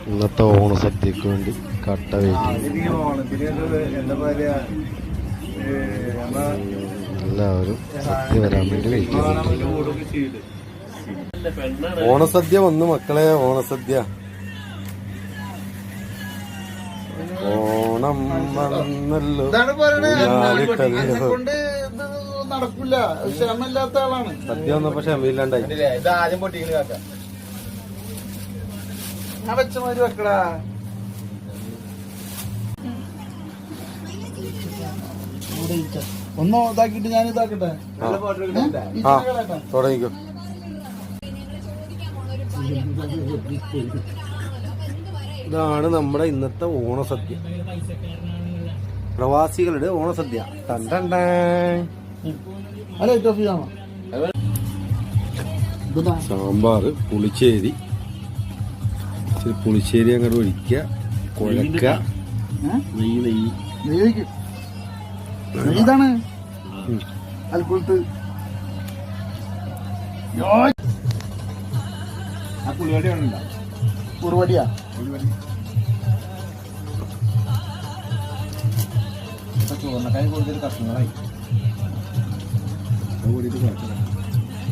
ഇന്നത്തെ ഓണസദ്യക്ക് വേണ്ടി കട്ട എല്ലാവരും സദ്യ വരാൻ വേണ്ടി വെയിറ്റ് ചെയ്യുന്നുണ്ട്. ഓണസദ്യ വന്നു മക്കളെ, ഓണസദ്യ. ഓണം വന്നല്ലോ, നടക്കില്ല. ക്ഷമയില്ലാത്ത ആളാണ്. സദ്യ വന്നപ്പോ ക്ഷമയില്ലാണ്ടായി. ഞാൻ വെച്ചമാതിരി വെക്കടാ. ഒന്നോ ഇതാക്കിട്ട് ഞാൻ ഇതാക്കട്ടെ. തുടങ്ങിക്കോ. ഇതാണ് നമ്മുടെ ഇന്നത്തെ ഓണസദ്യ, പ്രവാസികളുടെ ഓണസദ്യ. സാമ്പാർ, പുളിശ്ശേരി, പുളിശ്ശേരി അങ്ങോട്ട് ഒഴിക്കുക, കുഴക്ക. ഇതാണ് അൽക്കുളത്ത് കുറുവടിയാ. ചോറിനക്കായി കൂടുതൽ കഷ്ണങ്ങളായി.